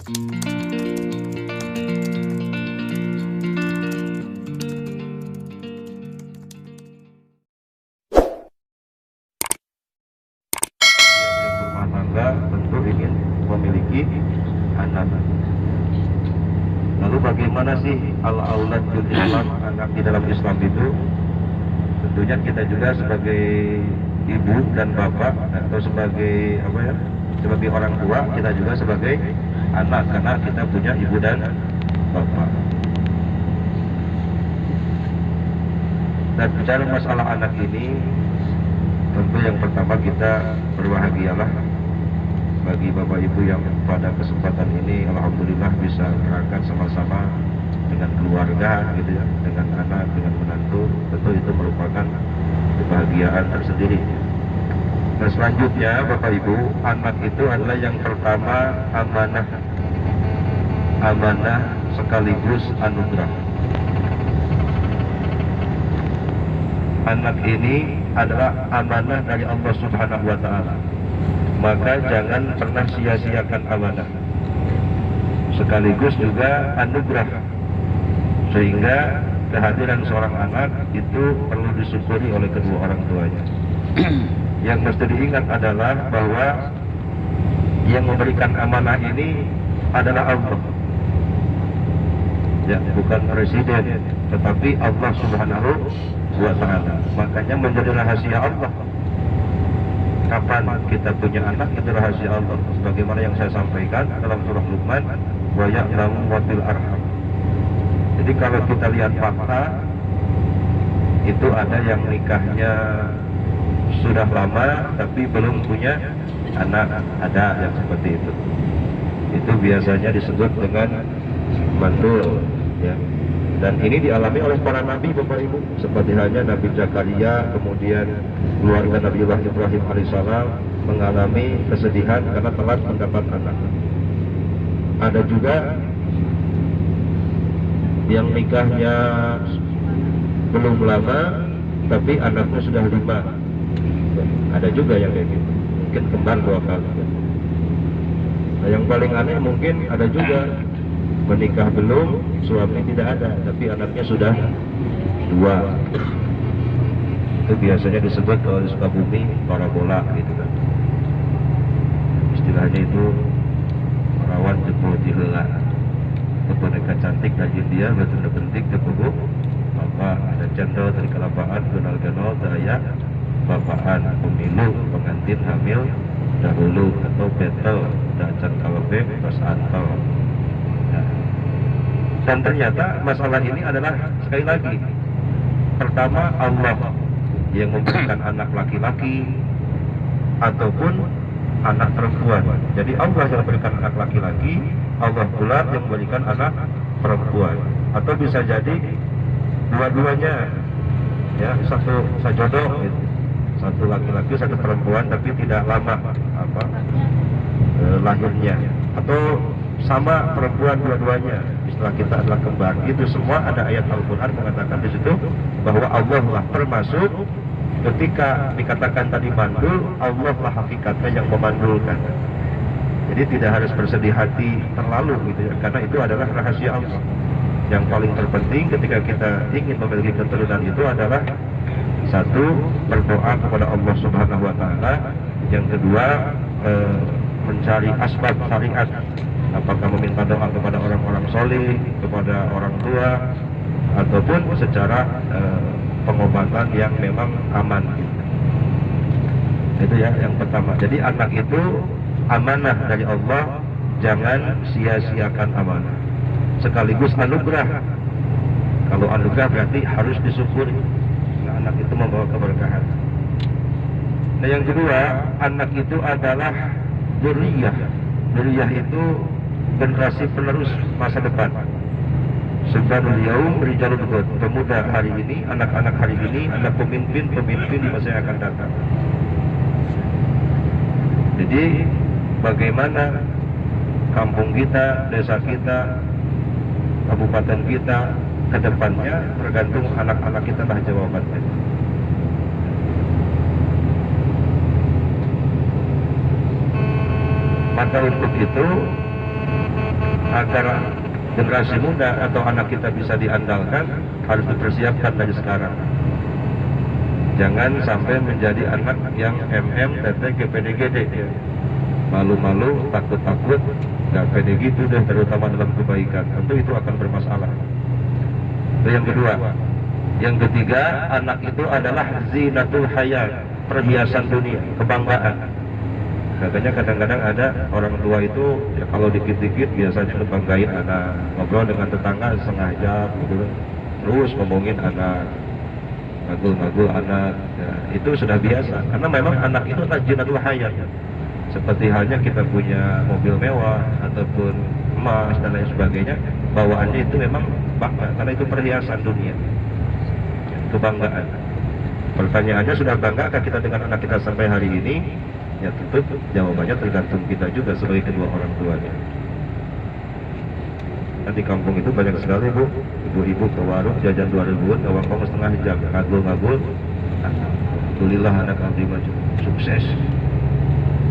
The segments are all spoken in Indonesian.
Yang berumah tangga tentu ingin memiliki anak. Lalu bagaimana sih al-aulad fil Islam, anak di dalam Islam itu? Tentunya kita juga sebagai ibu dan bapak atau sebagai sebagai orang tua, kita juga sebagai anak karena kita punya ibu dan bapak. Dan bicara masalah anak ini, tentu yang pertama kita berbahagialah bagi bapak ibu yang pada kesempatan ini alhamdulillah bisa berangkat sama-sama dengan keluarga gitu ya, dengan anak, dengan menantu. Tentu itu merupakan kebahagiaan tersendiri. Nah selanjutnya bapak ibu, anak itu adalah yang pertama amanah, amanah sekaligus anugerah. Anak ini adalah amanah dari Allah Subhanahu wa Ta'ala. Maka jangan pernah sia-siakan amanah. Sekaligus juga anugerah. Sehingga kehadiran seorang anak itu perlu disyukuri oleh kedua orang tuanya. Yang mesti diingat adalah bahwa yang memberikan amanah ini adalah Allah. Ya, bukan presiden, tetapi Allah Subhanahu wa Ta'ala. Makanya menjadi rahasia Allah. Kapan kita punya anak itu rahasia Allah. Sebagaimana yang saya sampaikan dalam surah Luqman, wa ya'lamu ma fil arham. Jadi kalau kita lihat fakta, itu ada yang nikahnya sudah lama tapi belum punya anak, ada yang seperti itu. Itu biasanya disebut dengan mandul, ya. Dan ini dialami oleh para nabi bapak ibu, seperti halnya Nabi Zakaria, kemudian keluarga Nabiullah Ibrahim alaihissalam mengalami kesedihan karena telat mendapat anak. Ada juga yang nikahnya belum lama tapi anaknya sudah 5. Ada juga yang kayak gitu, mungkin kembar 2 kali. Nah, yang paling aneh mungkin ada juga menikah belum, suami tidak ada, tapi anaknya sudah 2. Itu biasanya disebut oleh Sukabumi parabola gitu kan. Istilahnya itu rawan jebol diheula. Boneka cantik dari India, betul penting kebubu apa ada cendol dari kelapaan, genal-genal daya bapaan, pemilu, pengantin hamil dahulu atau betel dacan kalebe pas antol. Dan ternyata masalah ini adalah sekali lagi, pertama Allah yang memberikan anak laki-laki ataupun anak perempuan. Jadi Allah yang memberikan anak laki-laki, Allah pula yang memberikan anak perempuan. Atau bisa jadi dua-duanya, ya, satu sajodoh gitu. Satu laki-laki, satu perempuan, tapi tidak lama lahirnya. Atau sama perempuan dua-duanya, istilah kita adalah kembar. Itu semua ada ayat Al-Quran mengatakan di situ bahwa Allah lah, termasuk ketika dikatakan tadi mandul, Allah lah hakikatnya yang memandulkan. Jadi tidak harus bersedih hati terlalu gitu ya, karena itu adalah rahasia Allah. Yang paling terpenting ketika kita ingin memiliki keturunan itu adalah satu, berdoa kepada Allah Subhanahu wa Ta'ala. Yang kedua, mencari asbab syariat, apakah meminta doa kepada orang-orang soleh, kepada orang tua, ataupun secara pengobatan yang memang aman gitu. Itu ya yang pertama. Jadi anak itu amanah dari Allah, jangan sia-siakan amanah. Sekaligus anugerah. Kalau anugerah berarti harus disyukuri. Nah, anak itu membawa keberkahan. Nah yang kedua, anak itu adalah dzurriyyah. Dzurriyyah itu generasi penerus masa depan. Subhanul yaum rijalul ghad. Pemuda hari ini, anak-anak hari ini adalah pemimpin-pemimpin di masa yang akan datang. Jadi bagaimana kampung kita, desa kita, kabupaten kita ke depannya tergantung anak-anak kita lah jawabannya. Maka untuk itu agar generasi muda atau anak kita bisa diandalkan, harus dipersiapkan dari sekarang. Jangan sampai menjadi anak yang TT, PDGD, malu-malu, takut-takut, nggak pede gitu deh, terutama dalam kebaikan. Tentu itu akan bermasalah. Itu yang kedua. Yang ketiga, anak itu adalah zinatul hayat, perhiasan dunia, kebanggaan. Katanya kadang-kadang ada orang tua itu ya, kalau dikit-dikit biasanya ngebanggain anak, ngobrol dengan tetangga setengah jam gitu, terus ngomongin anak, ngagul-ngagul anak, ya, itu sudah biasa. Karena memang anak itu adalah zinatul hayat. Seperti halnya kita punya mobil mewah ataupun emas dan lain sebagainya, bawaannya itu memang bangga, karena itu perhiasan dunia, kebanggaan. Pertanyaannya, sudah banggakah kita dengan anak kita sampai hari ini? Ya tentu jawabannya tergantung kita juga sebagai kedua orang tuanya. Nanti kampung itu banyak sekali bu, ibu-ibu ke warung jajan 2.000-an, ngawang setengah jam, ngagul-ngagul. Alhamdulillah anak abdi maju sukses.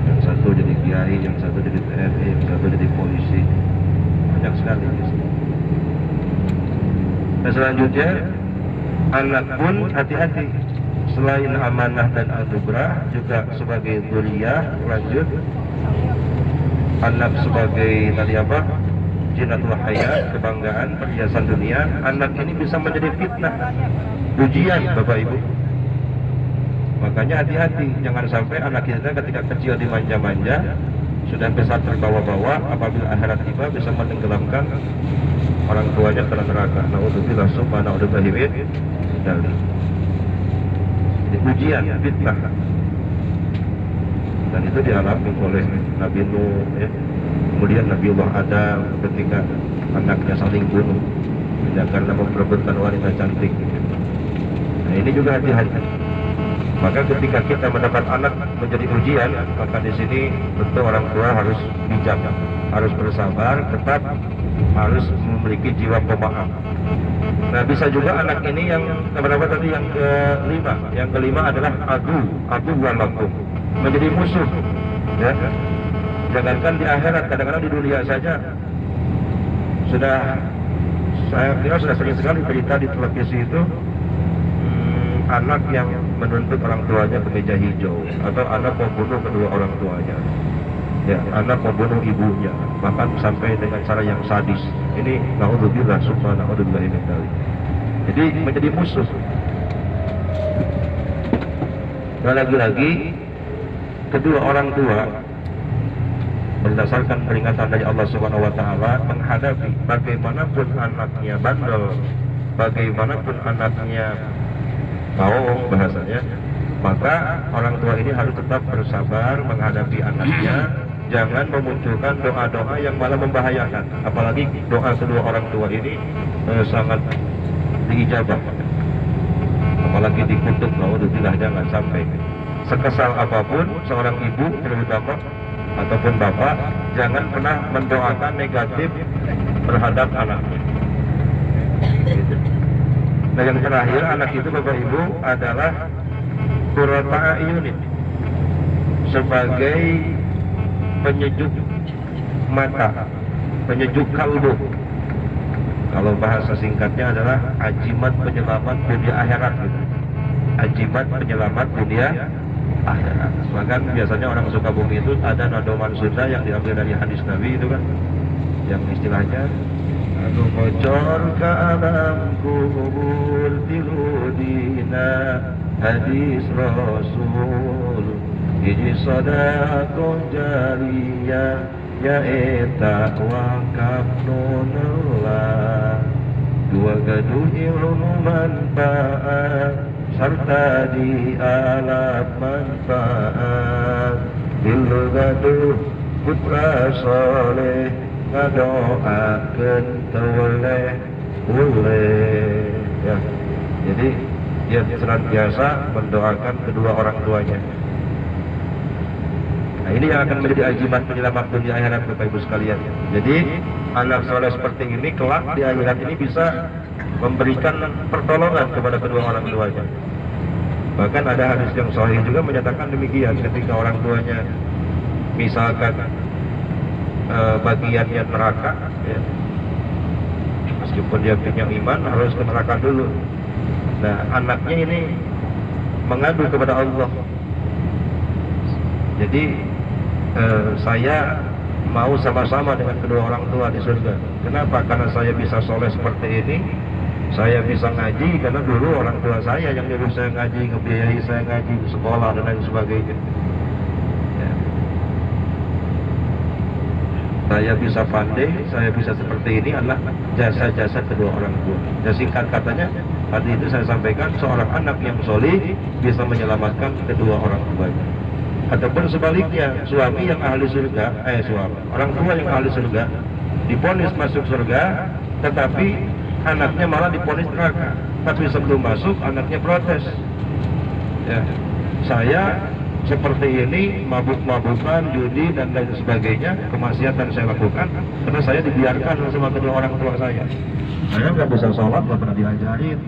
Yang satu jadi kiai, yang satu jadi TNI, yang satu jadi polisi. Banyak sekali. Nah selanjutnya, anak pun hati-hati. Selain amanah dan anugerah, juga sebagai dzurriyyah. Lanjut, anak sebagai tadi apa? Zinatul hayat, kebanggaan, perhiasan dunia. Anak ini bisa menjadi fitnah, ujian Bapak Ibu. Makanya hati-hati, jangan sampai anak kita ketika kecil dimanja-manja, sudah besar terbawa-bawa, apabila akhirat tiba bisa menenggelamkan orang tuanya ke neraka. Naudzubillah summa naudzubillah min dzalik. Ujian, fitnah, dan itu dialami oleh Nabi Nuh, ya. Kemudian Nabiullah Adam ketika anaknya saling bunuh karena memperebutkan wanita cantik. Nah ini juga hati-hati. Maka ketika kita mendapat anak menjadi ujian, maka di sini tentu orang tua harus bijak, harus bersabar, tetap harus memiliki jiwa pemaaf. Nah bisa juga anak ini yang berapa tadi, yang kelima? Yang kelima adalah adu walakum, menjadi musuh. Ya, jangankan di akhirat, kadang-kadang di dunia saja saya kira sudah sering sekali berita di televisi itu, anak yang menuntut orang tuanya ke meja hijau, atau anak membunuh kedua orang tuanya. Ya, anak membunuh ibunya, bahkan sampai dengan cara yang sadis. Ini naudzubillah summa naudzubillah min dzalik. Jadi menjadi musuh. Dan lagi-lagi kedua orang tua berdasarkan peringatan dari Allah Subhanahu wa taala menghadapi bagaimanapun anaknya bandel, bagaimanapun anaknya bohong bahasanya, maka orang tua ini harus tetap bersabar menghadapi anaknya. Jangan memunculkan doa-doa yang malah membahayakan. Apalagi doa kedua orang tua ini sangat diijabah. Apalagi dikutuk, naudzubillah, jangan sampai. Sekesal apapun seorang ibu terutama ataupun bapak, jangan pernah mendoakan negatif terhadap anaknya. Nah yang terakhir, anak itu Bapak Ibu adalah qurrata a'yunin, sebagai penyejuk mata, penyejuk kalbu. Kalau bahasa singkatnya adalah ajimat penyelamat dunia akhirat gitu. Ajimat penyelamat dunia akhirat. Bahkan biasanya orang Sukabumi itu ada nadoman Sunda yang diambil dari hadis Nabi itu kan, yang istilahnya aku bocor ke alam kubur tiludina hadis Rasul iji sodako jariyah ya eta wakaf nunullah dua gaduh ilmu manfaat serta di alat manfaat tilu gaduh putra soleh ngadoakeun teweleh ya. Jadi dia senantiasa mendoakan kedua orang tuanya. Nah ini yang akan menjadi ajimat penyelamat dunia akhirat Bapak Ibu sekalian. Jadi anak soleh seperti ini kelak di akhirat ini bisa memberikan pertolongan kepada kedua orang tuanya. Bahkan ada hadis yang sahih juga menyatakan demikian, ketika orang tuanya misalkan bagiannya neraka, ya. Meskipun dia punya iman harus ke neraka dulu. Nah, anaknya ini mengadu kepada Allah. Jadi saya mau sama-sama dengan kedua orang tua di surga. Kenapa? Karena saya bisa soleh seperti ini, saya bisa ngaji karena dulu orang tua saya yang nyuruh saya ngaji, ngebiayai saya ngaji di sekolah dan lain sebagainya. Ya. Saya bisa pandai, saya bisa seperti ini adalah jasa-jasa kedua orang tua. Ya, singkat katanya, tadi itu saya sampaikan seorang anak yang soleh bisa menyelamatkan kedua orang tuanya. Ataupun sebaliknya, suami yang ahli surga, orang tua yang ahli surga diponis masuk surga, tetapi anaknya malah diponis neraka. Tapi sebelum masuk, anaknya protes. Ya, saya seperti ini, mabuk-mabukan, judi dan lain sebagainya, kemaksiatan saya lakukan karena saya dibiarkan sama kedua orang tua saya. Saya nggak bisa sholat, nggak pernah diajarin.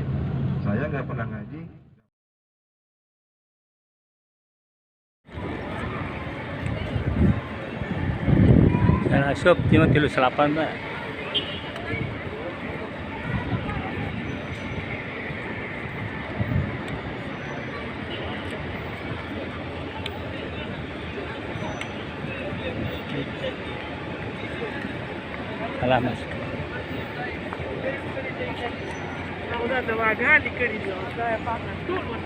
Saya nggak pernah ngaji. Dan asup cuma 38 Pak. Alah Mas. Udah devagar dikit dia, saya pakai turun.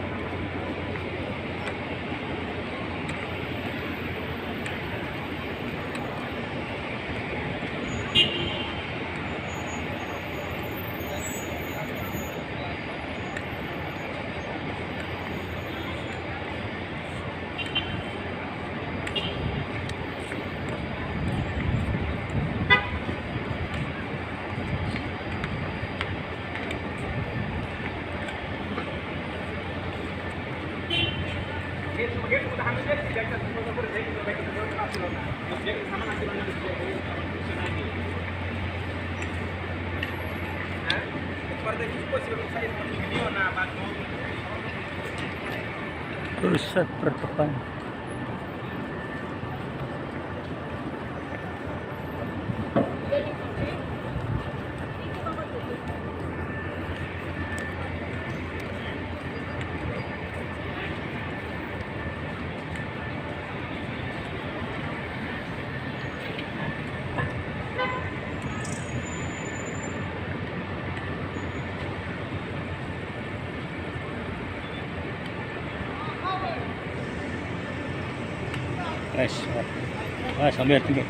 Rusak pertokan. Sambil tinggi.